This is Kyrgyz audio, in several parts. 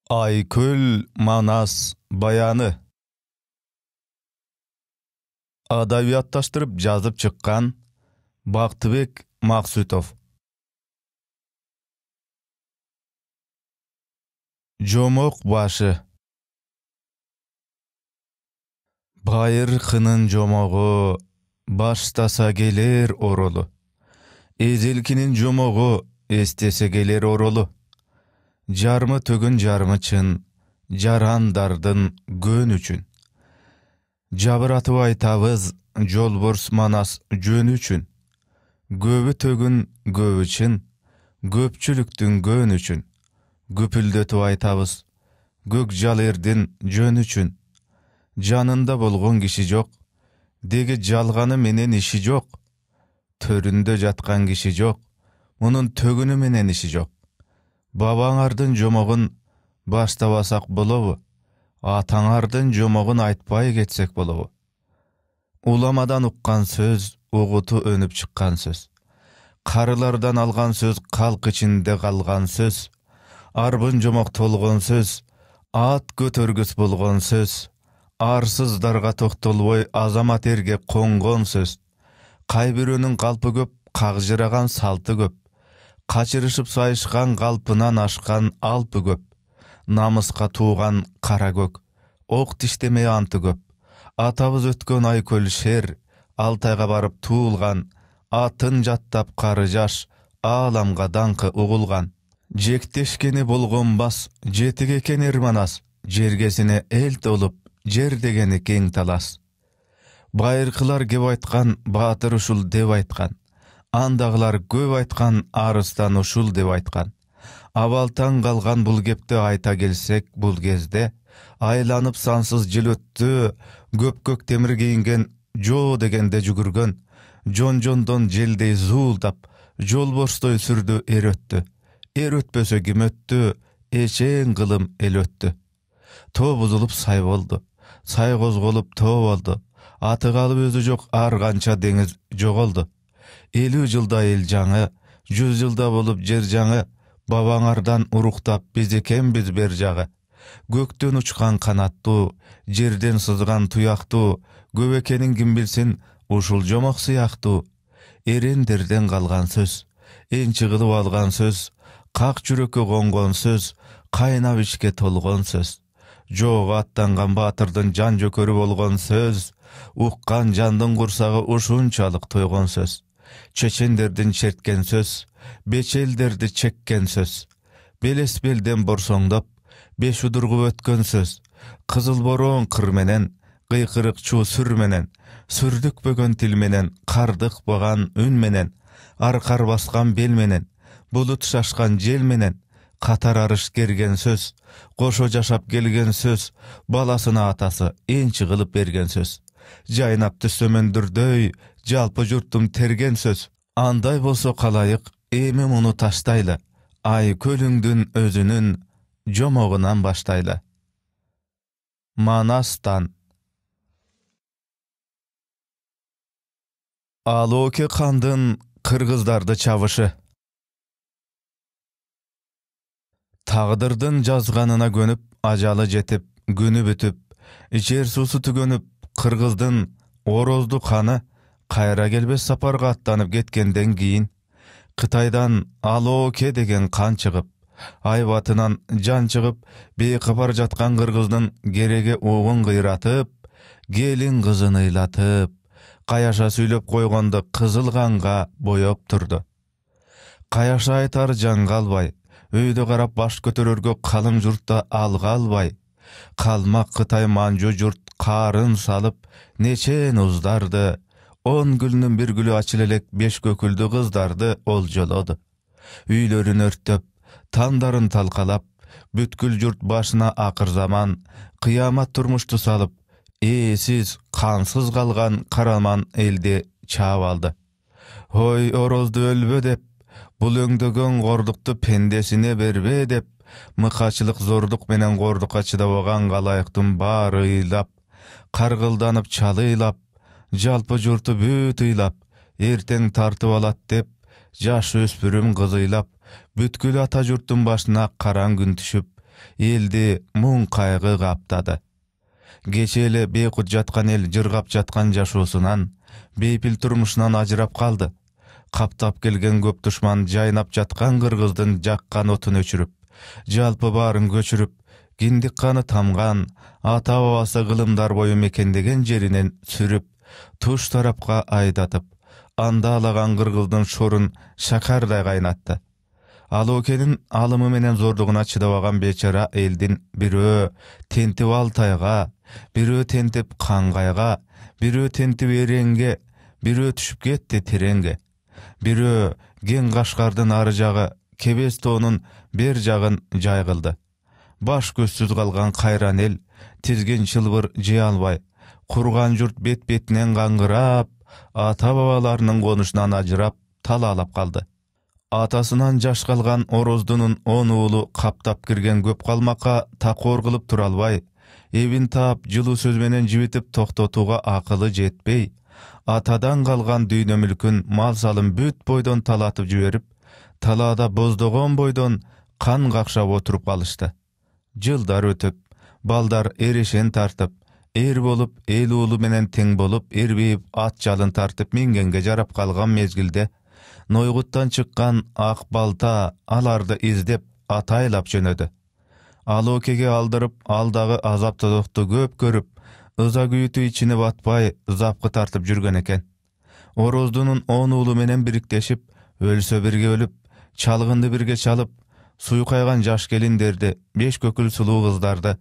Айкөл Манас баяны. Адабиятташтырып жазып чыккан Бактыбек Максутов. Жомок башы. Байыркынын жомогу баштаса келер оролу. Эзелкинин жомогу эстесе келер оролу. Жармы төгүн жармы чын, жарандардын көн үчүн. Жабыратып айтабыз жолборс Манас жөн үчүн. Көбү төгүн көбү чын, көпчүлүктүн көн үчүн. Күпүлдөтүп айтабыз көк жал эрдин жөн үчүн. Жанында болгон киши жок, деги жалганы менен иши жок. Төрүндө жаткан киши жок, мунун төгүнү менен иши жок. Бабаңардын жомогун баштабасак болобу? Атаңардын жомогун айтпай кетсек болобу? Уламадан уккан сөз, угуту өнүп чыккан сөз. Карылардан алган сөз, калк ичинде калган сөз. Арбын жомок толгон сөз, ат көтөргүс болгон сөз. Арсыздарга токтолбой азамат эрге конгон сөз. Кай бирөөнүн калпы көп, кагжыраган салты көп. Качырышып сайышкан калпынан ашкан алпы көп. Намыска тууган кара көк, ок тиштемей анты көп. Атабыз өткөн Айкөл шер, Алтайга барып туулган, атын жаттап кары жаш, ааламга даңкы угулган. Жектешкени болгон бас, жетик экен Манас, жергесине эл толуп, жер дегени кең талас. Байыркылар кеп айткан, баатыр ушул деп айткан. Андагылар көп айткан, арыстан ушул деп айткан. Абалтан калган бул кепти айта келсек бул кезде, айланып сансыз жыл өттү, көк темир кийинген, жоо дегенде жүгүргөн, жон-жондон желдей зуулдап, жолборстой сүрдү эр өттү. Эр өтпөсө ким өттү, эчең кылым эл өттү. Тоо бузулуп сай болду, сай козголуп тоо болду. Аты калып өзү жок ар канча деңиз жоголду. 50 жылда эл жаңы, 100 жылда болуп жер жаңы. Бабаңардан уруктап биз экенбиз бер жагы. Көктөн учкан канаттуу, жерден сызган туяктуу. Көп экенин ким билсин, ушул жомок сыяктуу. Эрендерден калган сөз, энчи кылып алган сөз. Как жүрөккө конгон сөз, кайнап ичке толгон сөз. Жоого аттанган баатырдын жан жөкөрү болгон сөз. Уккан жандын курсагы ушунчалык тойгон сөз. Чечендердин черткен сөз, бечелдерди чеккен сөз. Белес белден борсоңдоп, беш удургуп өткөн сөз. Кызыл бороон кыр менен, кыйкырык чуу сүр менен, сүрдүкпөгөн тил менен, кардыкпаган үн менен, аркар баскан бел менен, булут шашкан жел менен, катар арыш керген сөз, кошо жашап келген сөз, баласына атасы энчи кылып берген сөз. Жайнап түстөмөндүрдөй, жалпы журттум терген сөз. Андай болсо калайык, эми муну таштайлы. Айкөлүңдүн өзүнүн жомогунан баштайлы. Манастан. Алооке кандын кыргыздарды чабышы. Тагдырдын жазганына көнүп, ажалы жетип, күнү бүтүп, ичер суусу түгөнүп, кыргыздын орозду каны кайра келбес сапарга аттанып кеткенден кийин Кытайдан Алооке деген кан чыгып, айбатынан жан чыгып, бейкапар жаткан кыргыздын кереге угун кыйратып, келин кызын ыйлатып, каяша сүйлөп койгонду кызыл канга боеп турду. Каяша айтар жан калбай, өйдө карап баш көтөрөргө калың журтта алга албай, калмак Кытай манжу журт карын салып, нечен уздарды, 10 гүлнүн бир гүлү ачыл элек 5 көкүлдү кыздарды олжолоду. Үйлөрүн өрттөп, тандарын талкалап, бүткүл журт башына акыр заман, кыямат турмушту салып, ээсиз, кансыз калган караман элди чаап алды. Ой, орозду өлбө деп, бул өңдөгөн кордукту пендесине бербе деп, мыкачылык зордук менен кордукка чыдабаган калайыктын баары ыйлап, каргылданып чалыйлап, жалпы журту бүт ыйлап, эртең тартып алат деп, жаш өспүрүм кыз ыйлап, бүткүл ата журттун башына караң күн түшүп, eldi muң кайгы каптады. Кече эле бейкут жаткан эл жыргап жаткан жашоосунан, бейпил турмушунан ажырап калды. Каптап келген көп душман жайнап жаткан кыргыздын жаккан отун өчүрүп, жалпы баарын көчүрүп, киндик каны тамган, ата бабасы кылымдар бою мекендеген жеринен сүрүп, туш тарапка айдатып, андаалаган кыргыздын шорун шакардай кайнатты. Алоокенин алымы менен зордугуна чыдабаган бечара элдин бирөө тентип Алтайга, бирөө тентип Кангайга, бирөө тентип Эренге, бирөө түшүп кетти Тереңге, бирөө Кен Кашкардын ары жагы Кебес тоонун бер жагын жай кылды. Баш көзсүз калган кайран эл тизген чылбыр жей албай, курган журт бет-бетинен каңгырап, ата бабаларынын конушунан ажырап, талаалап калды. Атасынан жаш калган Ороздунун 10 уулу каптап кирген көп калмакка такоор кылып тура албай, эбин таап жылуу сөз менен жибитип токтотууга акылы жетпей, атадан калган дүйнө мүлкүн, мал салым бүт бойдон талатып жиберип, талаада боздогон бойдон кан какшап отуруп калышты. Жылдар өтүп, балдар эрешен тартып, эр болуп, эл уулу менен тең болуп, эрбейип, ат жалын тартып мингенге жарап калган мезгилде, Нойгуттан чыккан ак балта аларды издеп атайлап жөнөдү. Алоокеге алдырып, алдагы азап-тозокту көп көрүп, ыза күйүтү ичине батпай, запкы тартып жүргөн экен. Ороздунун 10 уулу менен бириктешип, өлсө бирге өлүп, чалгынды бирге чалып, суйкайган жаш келиндерди, 5 көкүл сулуу кыздарды,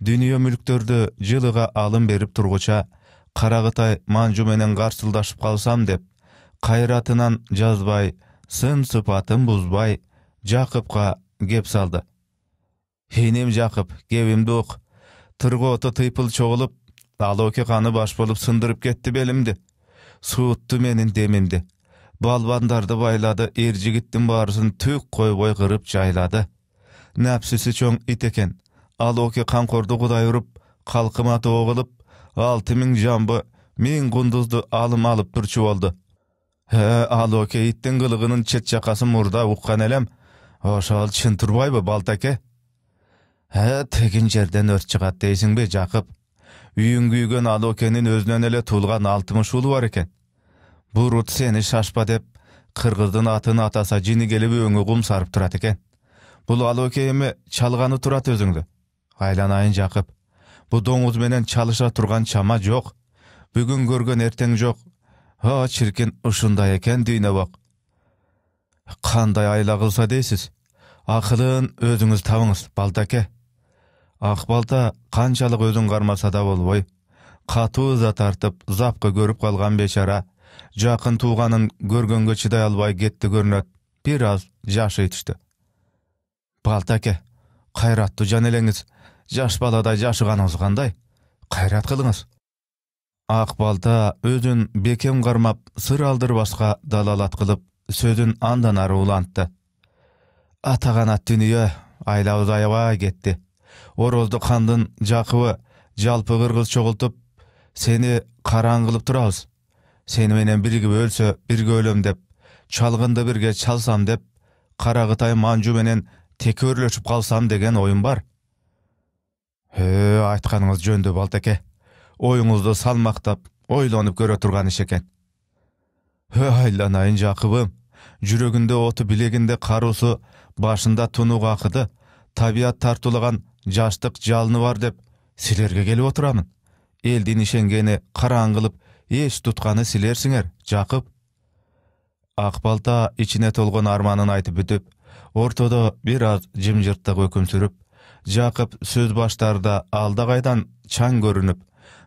дүйнө мүлктөрдү жылыга алым берип тургуча, Каракытай Манжу менен карсылдашып калсам деп, кайратынан жазбай, сын сыпатын бузбай, Жакыпка кеп салды. Энем Жакып, кебимди ук. Тыргооту тыйпыл чогулуп, Алооке каны баш болуп сындырып кетти белимди. Суутту менин демимди. Балбандарды байлады, эр жигиттин баарысын түк койбой кырып жайлады. Напсиси чоң ит экен. Алооке канкорду кудай уруп, калкыма тоо кылып, 6000 жамбы, 1000 кундузду алым алып турчу болду. Алооке иттин кылыгынын чет жакасын мурда уккан элем. Ошол чын турбайбы, Балтаке? Тегин жерден өрт чыгат дейсиңби, Жакып? Үйүң күйгөн Алоокенин өзүнөн эле туулган 60 уулу бар экен. Бурут сени шашпа деп, кыргыздын атын атаса жини келип өңү кум сарып турат экен. Бул Алооке эми чалганы турат өзүңдү. Айланайын, Жакып. Бу доңуз менен чалыша турган чама жок. Бүгүн көргөн эртең жок. Чиркин ушундай экен дүйнө бок. Кандай айла кылса дейсиз? Акылын өзүңүз табыңыз, Балтаке. Ак балта канчалык өзүн кармаса да болбой, катуу ыза тартып, запкы көрүп калган бечара, жакын тууганын көргөнгө чыдай албай кетти көрүнөт, бир аз жашы ичти. Балтаке, кайраттуу жан элеңиз, жаш баладай жашыганыңыз кандай? Кайрат кылыңыз. Ак балта өзүн бекем кармап, сыр алдырбаска далалат кылып, сөзүн андан ары улантты. Атаганат дүнүйө, айлабыз аябай кетти. Орозду кандын Жакыбы жалпы кыргыз чогултуп, сени караң кылып турабыз. Сени менен биригип өлсө бирге өлөм деп, чалгынды бирге чалсам деп, Каракытай Манжу менен текөөрлөшүп калсам деген оюм бар. Айтканыңыз жөндө, Балтаке. Оюңузду салмактап, ойлонуп көрө турган иш экен. Айланайын, Жакыбым. Жүрөгүндө оту, билегинде каруусу, башында тунук акыды, табият тартуулаган жаштык жалыны бар деп силерге келип отурамын. Элдин ишенгени караң кылып, эч тутканы силерсиңер, Жакып. Ак балта ичине толгон арманын айтып бүтүп, ортодо бир аз жымжырттык өкүм сүрүп, Жакып сөз баштарда алдагайдан чаң көрүнүп,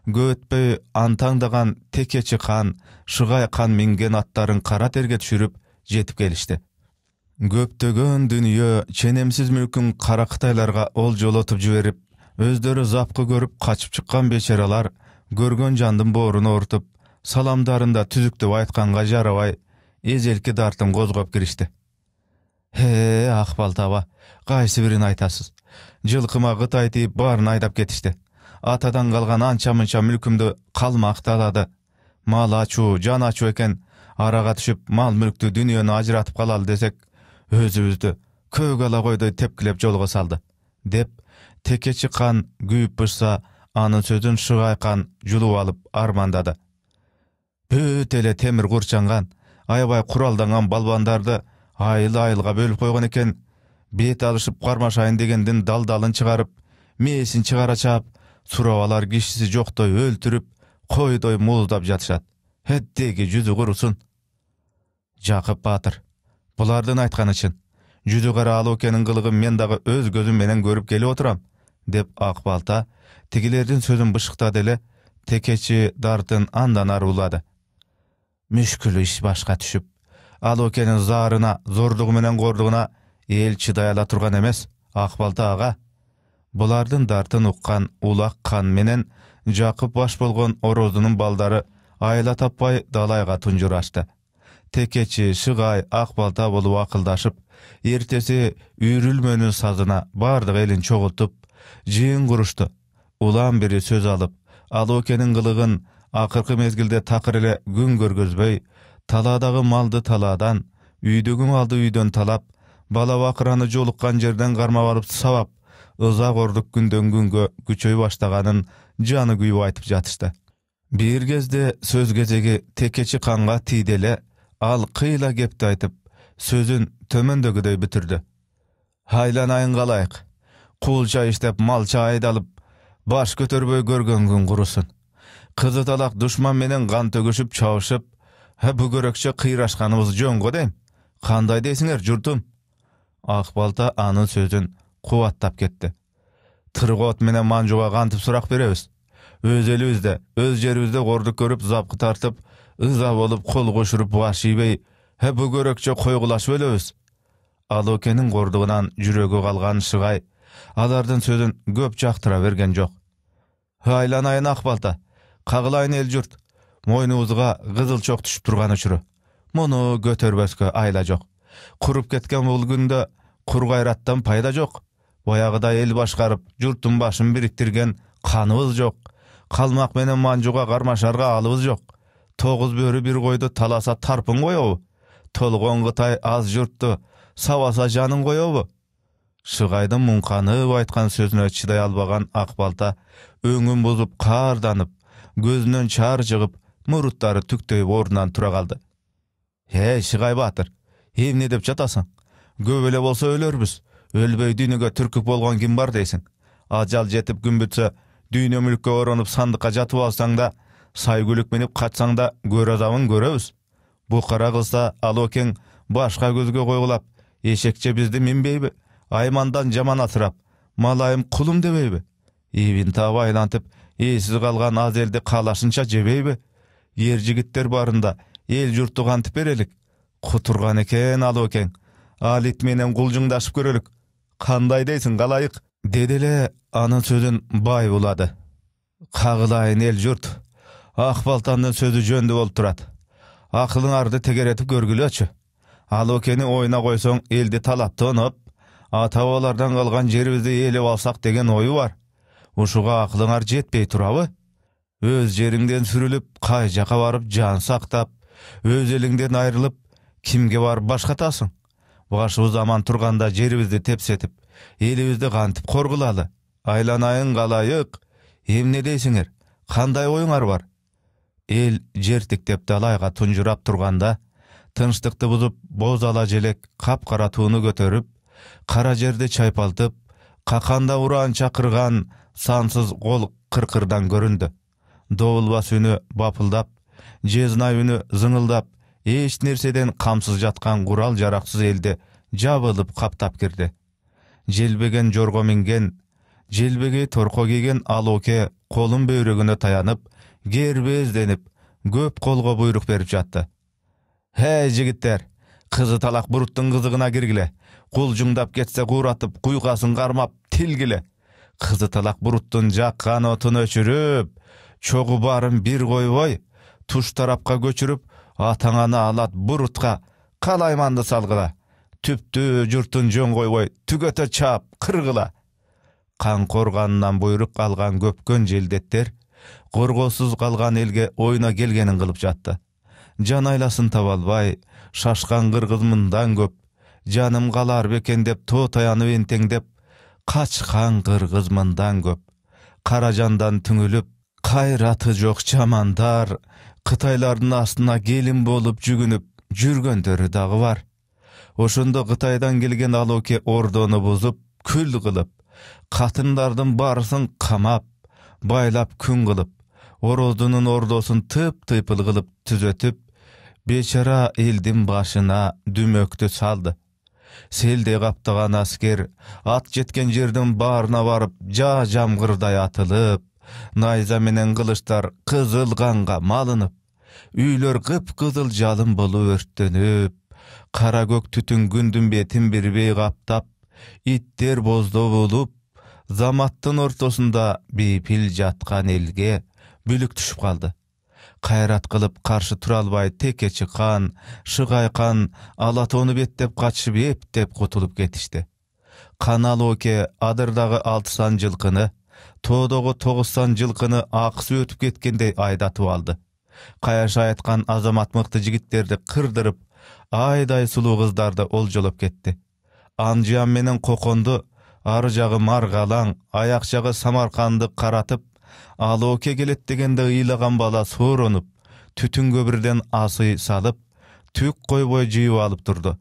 көтпөй антаңдаган текечи кан, шыгай кан минген аттарын кара терге түшүрүп жетип келишти. Көптөгөн дүнүйө ченемсиз мүлкүн Каракытайларга ол жолотуп жиберип, өздөрү запкы көрүп качып чыккан бечаралар көргөн жандын боорун ортуп, саламдарында түзүктөп айтканга жарабай, эзелки дартын козгоп киришти. Ак балтаба, кайсы бирин айтасыз? Жылкыма Кытай тийип баарын айдап кетишти. Атадан калган анча-мынча мүлкүмдү калмакталады. Мал ачуу, жан ачуу экен. Арага түшүп, мал мүлктү дүнүйөнү ажыратып калалы десек, өзүбүздү көк ала койдой тепкилеп жолго салды. dep tekeci kan güýüp bышса, anın sözün şıgaykan julup alıp armandady. Büt ele temir gurçangan, aябай kuraldangan balbandardy ayıl-ayılga bölüp koygan eken, bet alışıp garmaşayın degenden daldalın çıgarıp, mesin çıgara çap, surabalar kişisi joktoy öltürüp, koydoy muzdap jatışat. Heddegi yüzü kurusun. Jakып Batır, bulardan aytgan için, yüzü kara Alokenin kılığın men dağı öz gözüm menen görüp gelip oturam, dep Akbalta, tigilerden sözün bışıkta dele, tekeçi dartın andan aruladı. Müşkülü iş başka düşüp, Alokenin zarına, zordugu menen gorduğuna, el çıdayala turgan emes, Akbalta ağa. Bulardan dartın uqqan, ulak kan menen, Jakып baş bolgon orozunun baldары, ayla tappay dalayga tunjur açtı. Tekeçi, şıgay, Akbalta bolup akıldaşıp, ertesi üýrülmönün sazına bardyk elin çoğultup, jyň kuruştu. Ulan biri söz alıp, Alokenin kılığın akırkı mezgilde takır ele gün görgözbey, taladağı maldı taladan, üýdügün aldı üýden talap, bala bakırany jolukkan jerden garmap alıp sabap, ızak orduk günden günge güçöy başlaganın jany güýüp aytyp jatışdy. Bir gezde söz gezegi tekeçi kanga tidele, al kıyla gepti aytıp, sözün tömöndögüdöy bitirdi. Haylanayın galayık, kulça iştep malça aydalıp, baş götörböy görgön gün kurusun. Kızı talak düşman menen kan tögüşüp çavuşup, bu görekçe kıyraşkanımız jöngo deyim. Kanday deysiňer jurtum. Akbalta anın sözün kuvattap ketdi. Tırgot menen manjuga kantıp surak berebis. Öz elimizde, öz jerimizde gorduk görüp zapkı tartıp, ıza bolup kol koşurup başybey, bu görekçe koygulaşıp ölebis. Alokenin gordugunan jüregi kalgan şıgay, alardan sözün köp jaktıra bergen jok. Haylanayın Akbalta, kagılayın el jurt, moynubuzga kızıl çok düşüp turgan uçuru. Munu götörbeske ayla jok. Kurup ketken bul günde kur gayrattan payda jok. Boyagıda el başkarıp, jurtun başın biriktirgen kanыбыз jok. Kalmak menen manjuga garmaşarga alыбыз jok. 9 börü bir koydu talasa tarpın koyobu. Tolgon Gıtay az jurttu, savasa janın koyobu. Şıgaydın munkanyp aytkan sözüne çıday albagan Akbalta öňün bozup kardanıp, gözünden çar çıgıp, muruttary tüktöýüp orundan tura kaldı. He Şıgay Batır, emne dep jatasyň? Göbele bolsa ölerbüz. Ölbey dünüge türküp bolgan kim bar deysin. Ajal jetip gün bütse, düýne mülkke oranyp sandyka jatyp alsaň da, saýgülük menip kaçsaň da gör azabyn görebüz. Bu kara kılsa Aloken başka gözge koygulap, eşekçe bizdi minbeybi, aymandan jaman atırap, malayım kulum debeybi. Evin taba aylantıp, esiz kalgan az elde kalaşınça jebeybi. Yerjigitler barında, el jurttu kantıp berelik. Kuturgan eken Aloken, alit menen kuljuňdaşyp görelik. Kanday deysin galayık, dedele anın sözün bay buladı. Kagılayın el jurt, Akbaltanın sözü jöndü bolup turat. Akylyň ardy tegeretip görgülöçü. Alokeni oyuna koysoň elde talapty onyp, ata-babalardan kalgan jeribizdi elep alsak degen oyu var. Uşuga akylyňar jetpey turaby? Öz jeriňden sürülüp, kaýjaka baryp jan saktap, öz eliňden aýrylyp, kimge bar başgatasyň? Başy zaman turganda jeribizdi tepsetip, elibizdi kantyp korgulaly. Aylanayın galayık, emne deysiňer? Kanday oýuňar bar? El jertik dep dalayga tunjurap turganda, tınçlykty buzup, bozala jelek kapkara tuğunu götörüp, kara jerde çaypaltıp, kakanda uran çakırgan sansız gol kırkırdan göründü. Dowulbas ünü bapıldap, jeznay ünü zıngıldap, eş nerseden kamsız jatkan kural jaraksız elde jabılıp kaptap girdi. Jelbegen jorgo mingen, jelbege torko giygen Aloke kolun böýregine tayanıp, gerbezdenip, köp kolga buyruk berip jatty. He jigitler, kızı talak buruttun kızıgına girgile, kuljuňdap getse kuratıp, kuýgasyn garmap tilgile. Kızı talak buruttun jakkan otun öçürüp, çogu barın bir koyboy, tuş tarapka göçürüp, ataňany alat burutga, kalaymandy salgıla. Tüptü jurtun jön koyboy, tügöte çap, kırgıla. Kan korgandan buyruk algan köpkön jeldetler, korgosuz kalgan elge oyuna gelgenin kılıp jatty. Jan aylasın tabalbay, şaşkan kırgız mından köp, janım galar beken dep to tayanyp enteňdep, Kaçkan kırgız mından köp. Karajandan tüngülüp, kayratı jok çamandar, Kıtayların astına gelin bolup jügünüp, jürgöndörü dağı var. Oşunda Kıtaydan gelgen Aloke ordonu bozup, kül kılıp, katınlardan barısın kamap, baylap kün kılıp, orozunun ordosun tıp-tıpıl kılıp tüzötüp, beçara eldin başına dümöktü saldı. Selde kaptagan asker, at jetken jerden barına varıp, jamgırday atılıp, nayza menen kılıçlar kızıl kanga malınıp, üylör kıp-kızıl jalın bolu örtlenip, kara gök tütün gündün betin bir bey kaptap, itler bozdo bolup, zamattın ortasında bepil jatkan elge bülük düşüp kaldı. Kayrat kılıp karşı turalbay teke çıkan, şıgaykan, alatonu bettep kaçıp eptep kutulup getişti. Kanal oke adırdağı 6 jılkını, toğdoğu 9 jılkını aksı ötüp ketkendey aydatıp aldı. Kayaşa aytkan azamat mıktı jigitlerdi kırdırıp, ayday sulu kızdardı oljolup ketdi. Anjyam menen kokondu, arıjağı margalan, ayakçağı Samarkandı karatıp, Aloke gelet degende ıylagan bala sorunup, tütün göbürden asy salıp, tük koyboy jyýyp alıp durdu.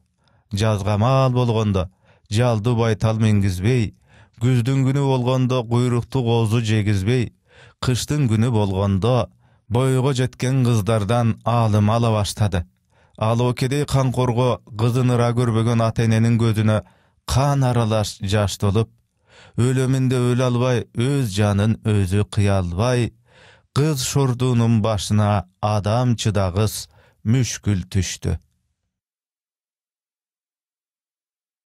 Jazgamal bolgonda, jaldy baytal mengizbey, güzdün günü bolgonda guyruktu gozu jegizbey, kıştın günü bolgonda, boyga jetken kızdardan alym ala başladı. Alokede kan korgo kızыныra görbegen atenenin gözüne kan aralaş jaş dolup, ölümünde öl albay, öz canın özü kıyalbay, kız şordunun başına adam çıdağız müşkül tüştü.